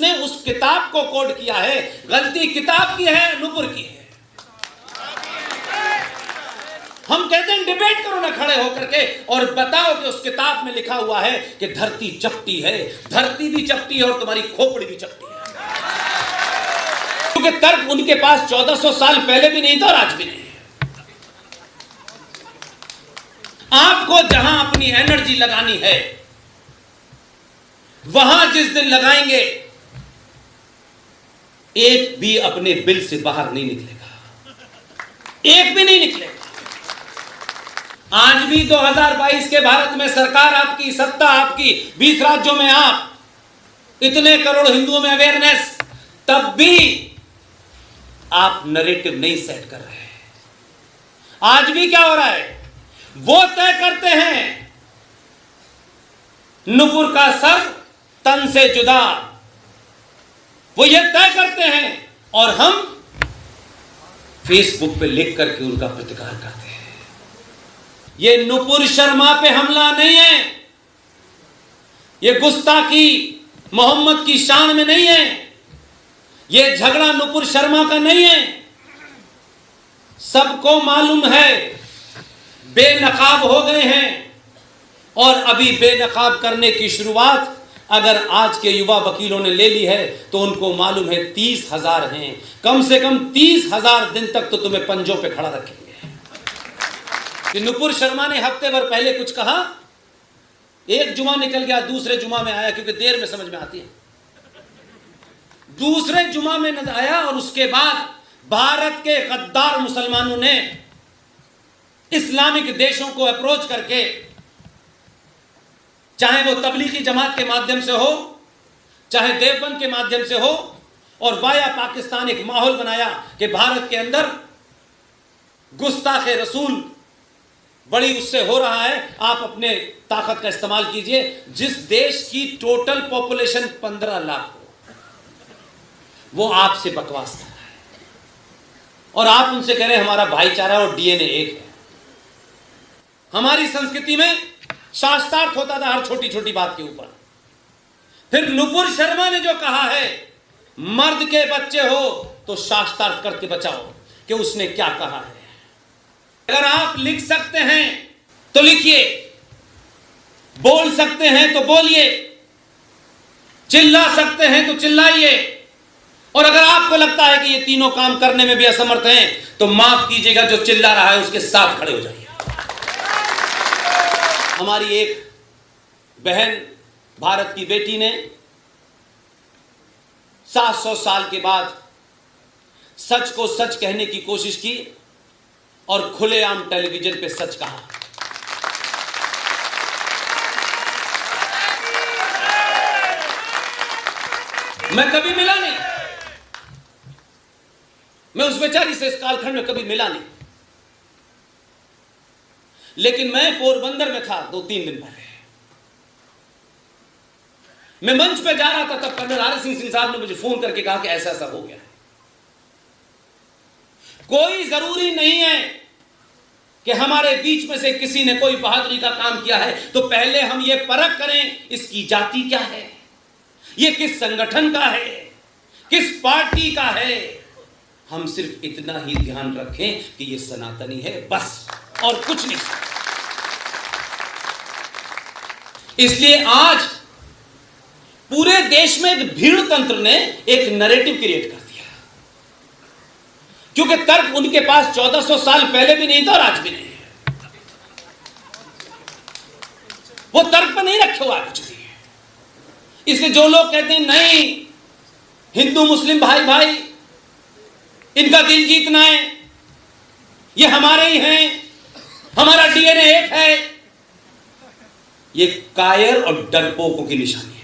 उसने उस किताब को कोड किया है। गलती किताब की है, नुपुर की है। हम कहते हैं डिबेट करो ना खड़े होकर के और बताओ कि उस किताब में लिखा हुआ है कि धरती चपटी है। धरती भी चपटी है और तुम्हारी खोपड़ी भी चपटी है, क्योंकि तर्क उनके पास 1400 साल पहले भी नहीं था और आज भी नहीं है। आपको जहां अपनी एनर्जी लगानी है वहां जिस दिन लगाएंगे, एक भी अपने बिल से बाहर नहीं निकलेगा, एक भी नहीं निकलेगा। आज भी 2022 के भारत में सरकार आपकी, सत्ता आपकी, 20 राज्यों में आप, इतने करोड़ हिंदुओं में अवेयरनेस, तब भी आप नरेटिव नहीं सेट कर रहे हैं। आज भी क्या हो रहा है, वो तय करते हैं नुपुर का सर तन से जुदा, वो ये तय करते हैं और हम फेसबुक पे लिख करके उनका प्रतिकार करते हैं। ये नुपुर शर्मा पे हमला नहीं है, ये गुस्ताखी मोहम्मद की शान में नहीं है, ये झगड़ा नुपुर शर्मा का नहीं है। सबको मालूम है बेनकाब हो गए हैं और अभी बेनकाब करने की शुरुआत अगर आज के युवा वकीलों ने ले ली है तो उनको मालूम है 30,000 हैं, कम से कम 30,000 दिन तक तो तुम्हें पंजों पे खड़ा रखेंगे। कि नुपुर शर्मा ने हफ्ते भर पहले कुछ कहा, एक जुमा निकल गया, दूसरे जुमा में आया, क्योंकि देर में समझ में आती है, दूसरे जुमा में नजर आया और उसके बाद भारत के गद्दार मुसलमानों ने इस्लामिक देशों को अप्रोच करके, चाहे वो तबलीगी जमात के माध्यम से हो, चाहे देवबंद के माध्यम से हो, और वाया पाकिस्तान एक माहौल बनाया कि भारत के अंदर गुस्ताखे रसूल बड़ी उससे हो रहा है, आप अपने ताकत का इस्तेमाल कीजिए। जिस देश की टोटल पॉपुलेशन 15 लाख हो, वो आपसे बकवास कर रहा है और आप उनसे कह रहे हैं हमारा भाईचारा और डीएनए एक है। हमारी संस्कृति में शास्त्रार्थ होता था हर छोटी छोटी बात के ऊपर। फिर नुपुर शर्मा ने जो कहा है मर्द के बच्चे हो तो शास्त्रार्थ करके बचाओ, कि उसने क्या कहा है। अगर आप लिख सकते हैं तो लिखिए, बोल सकते हैं तो बोलिए, चिल्ला सकते हैं तो चिल्लाइए, और अगर आपको लगता है कि ये तीनों काम करने में भी असमर्थ हैं तो माफ कीजिएगा, जो चिल्ला रहा है उसके साथ खड़े हो जाइए। हमारी एक बहन, भारत की बेटी ने 700 साल के बाद सच को सच कहने की कोशिश की और खुलेआम टेलीविजन पे सच कहा। मैं कभी मिला नहीं, मैं उस बेचारी से इस कालखंड में कभी मिला नहीं, लेकिन मैं पोरबंदर में था 2-3 दिन पहले। मैं मंच पे जा रहा था, तब कर्नल आर सिंह साहब ने मुझे फोन करके कहा कि ऐसा ऐसा हो गया। कोई जरूरी नहीं है कि हमारे बीच में से किसी ने कोई बहादुरी का काम किया है तो पहले हम ये परख करें इसकी जाति क्या है, ये किस संगठन का है, किस पार्टी का है। हम सिर्फ इतना ही ध्यान रखें कि ये सनातनी है, बस, और कुछ नहीं। इसलिए आज पूरे देश में एक भीड़ तंत्र ने एक नैरेटिव क्रिएट कर दिया, क्योंकि तर्क उनके पास 1400 साल पहले भी नहीं था और आज भी नहीं है। वो तर्क पर नहीं रखे हुआ कुछ भी। इसलिए जो लोग कहते हैं नहीं हिंदू मुस्लिम भाई भाई, इनका दिल जीतना है, ये हमारे ही हैं, हमारा डीएनए एक है, ये कायर और डरपोकों की निशानी है।